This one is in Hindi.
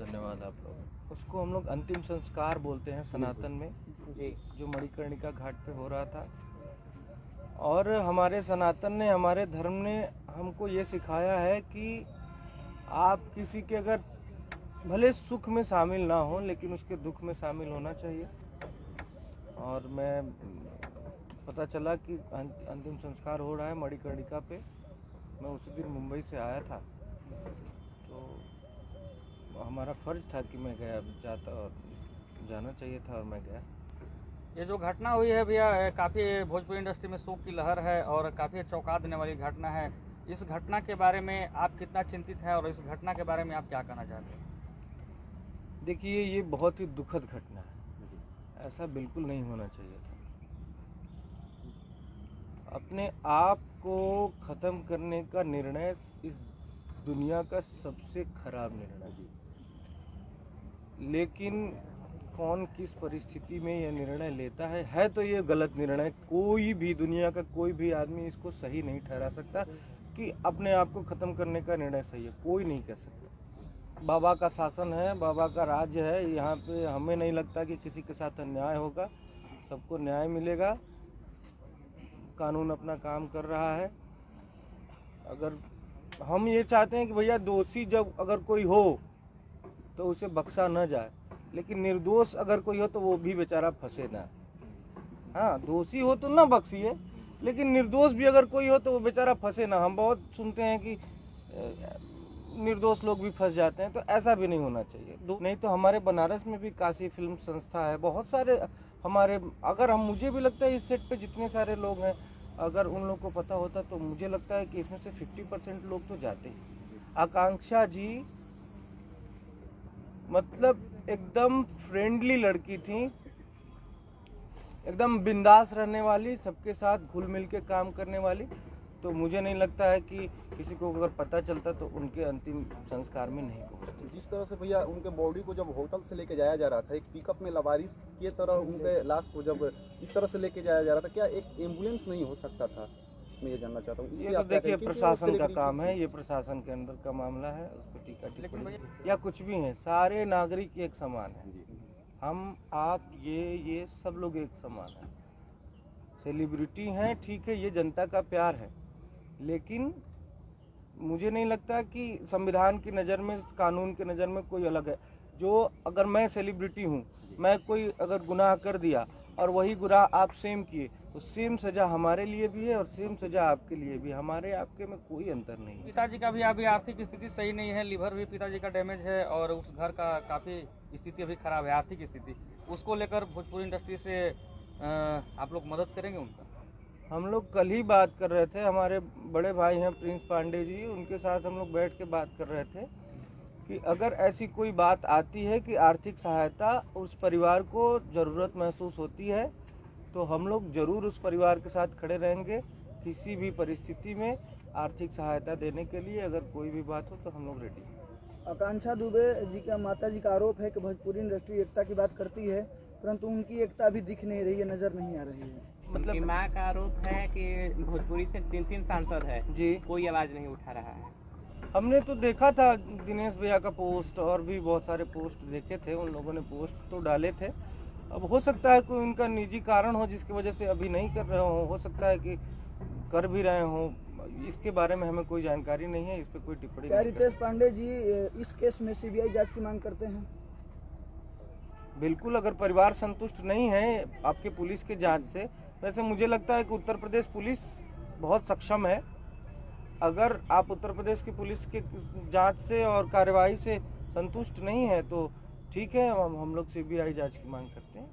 धन्यवाद आप लोग। उसको हम लोग अंतिम संस्कार बोलते हैं सनातन में, जो मणिकर्णिका घाट पे हो रहा था। और हमारे सनातन ने, हमारे धर्म ने हमको ये सिखाया है कि आप किसी के अगर भले सुख में शामिल ना हो, लेकिन उसके दुख में शामिल होना चाहिए। और मैं पता चला कि अंतिम संस्कार हो रहा है मणिकर्णिका पे। मैं उसी दिन मुंबई से आया था, तो हमारा फ़र्ज़ था कि मैं गया, जाता और जाना चाहिए था, और मैं गया। ये जो घटना हुई है भैया, काफ़ी भोजपुरी इंडस्ट्री में शोक की लहर है और काफ़ी चौंका देने वाली घटना है। इस घटना के बारे में आप कितना चिंतित हैं और इस घटना के बारे में आप क्या कहना चाहते हैं? देखिए, ये बहुत ही दुखद घटना है। ऐसा बिल्कुल नहीं होना चाहिए था। अपने आप को ख़त्म करने का निर्णय इस दुनिया का सबसे खराब निर्णय है। लेकिन कौन किस परिस्थिति में यह निर्णय लेता है तो ये गलत निर्णय। कोई भी, दुनिया का कोई भी आदमी इसको सही नहीं ठहरा सकता कि अपने आप को ख़त्म करने का निर्णय सही है। कोई नहीं कर सकता। बाबा का शासन है, बाबा का राज्य है। यहाँ पे हमें नहीं लगता कि किसी के साथ अन्याय होगा। सबको न्याय मिलेगा। कानून अपना काम कर रहा है। अगर हम ये चाहते हैं कि भैया, दोषी जब अगर कोई हो तो उसे बख्शा न जाए, लेकिन निर्दोष अगर कोई हो तो वो भी बेचारा फंसे ना। हाँ, दोषी हो तो ना बख्शिए, लेकिन निर्दोष भी अगर कोई हो तो वो बेचारा फंसे ना। हम बहुत सुनते हैं कि निर्दोष लोग भी फंस जाते हैं, तो ऐसा भी नहीं होना चाहिए। नहीं तो हमारे बनारस में भी काशी फिल्म संस्था है, बहुत सारे हमारे, अगर हम, मुझे भी लगता है इस सेट पे जितने सारे लोग हैं, अगर उन लोग को पता होता तो मुझे लगता है कि इसमें से 50% लोग तो जाते ही। आकांक्षा जी मतलब एकदम फ्रेंडली लड़की थी, एकदम बिंदास रहने वाली, सबके साथ घुल मिल के काम करने वाली। तो मुझे नहीं लगता है कि किसी को अगर पता चलता तो उनके अंतिम संस्कार में नहीं पहुंचते। जिस तरह से भैया उनके बॉडी को जब होटल से लेके जाया जा रहा था, एक पिकअप में लवारिस की तरह उनके लाश को जब इस तरह से लेके जाया जा रहा था, क्या एक एम्बुलेंस नहीं हो सकता था? मैं ये जानना चाहता हूँ। ये तो देखिए, प्रशासन का काम है, ये प्रशासन के अंदर का मामला है। उस पर टीका टिप्पणी या कुछ भी है, सारे नागरिक एक समान है। हम, आप, ये सब लोग एक समान है। सेलिब्रिटी हैं, ठीक है, ये जनता का प्यार है, लेकिन मुझे नहीं लगता कि संविधान की नज़र में, कानून की नज़र में कोई अलग है। जो अगर मैं सेलिब्रिटी हूँ, मैं कोई अगर गुनाह कर दिया और वही गुनाह आप सेम किए, तो सेम सज़ा हमारे लिए भी है और सेम सज़ा आपके लिए भी। हमारे आपके में कोई अंतर नहीं है। पिताजी का भी अभी आर्थिक स्थिति सही नहीं है, लीवर भी पिताजी का डैमेज है और उस घर का काफ़ी स्थिति अभी खराब है, आर्थिक स्थिति। उसको लेकर भोजपुरी इंडस्ट्री से आप लोग मदद करेंगे उनका? हम लोग कल ही बात कर रहे थे, हमारे बड़े भाई हैं प्रिंस पांडे जी, उनके साथ हम लोग बैठ के बात कर रहे थे कि अगर ऐसी कोई बात आती है कि आर्थिक सहायता उस परिवार को ज़रूरत महसूस होती है, तो हम लोग ज़रूर उस परिवार के साथ खड़े रहेंगे। किसी भी परिस्थिति में आर्थिक सहायता देने के लिए अगर कोई भी बात हो तो हम लोग रेडी हैं। आकांक्षा दुबे जी का, माता जी का आरोप है कि भोजपुरी इंडस्ट्री एकता की बात करती है, परंतु उनकी एकता अभी दिख नहीं रही है, नज़र नहीं आ रही है। मतलब माँ का आरोप है कि भोजपुरी से 3 सांसद है जी, कोई आवाज़ नहीं उठा रहा है। हमने तो देखा था दिनेश भैया का पोस्ट, और भी बहुत सारे पोस्ट देखे थे, उन लोगों ने पोस्ट तो डाले थे। अब हो सकता है कोई उनका निजी कारण हो जिसकी वजह से अभी नहीं कर रहे हो सकता है कि कर भी रहे हों। इसके बारे में हमें कोई जानकारी नहीं है, इस पर कोई टिप्पणी क्या नहीं कर रितेश पांडे जी इस केस में सीबीआई जांच की मांग करते हैं? बिल्कुल, अगर परिवार संतुष्ट नहीं है आपके पुलिस के जांच से, वैसे मुझे लगता है कि उत्तर प्रदेश पुलिस बहुत सक्षम है। अगर आप उत्तर प्रदेश की पुलिस के जांच से और कार्यवाही से संतुष्ट नहीं है तो ठीक है, हम लोग सीबीआई जांच की मांग करते हैं।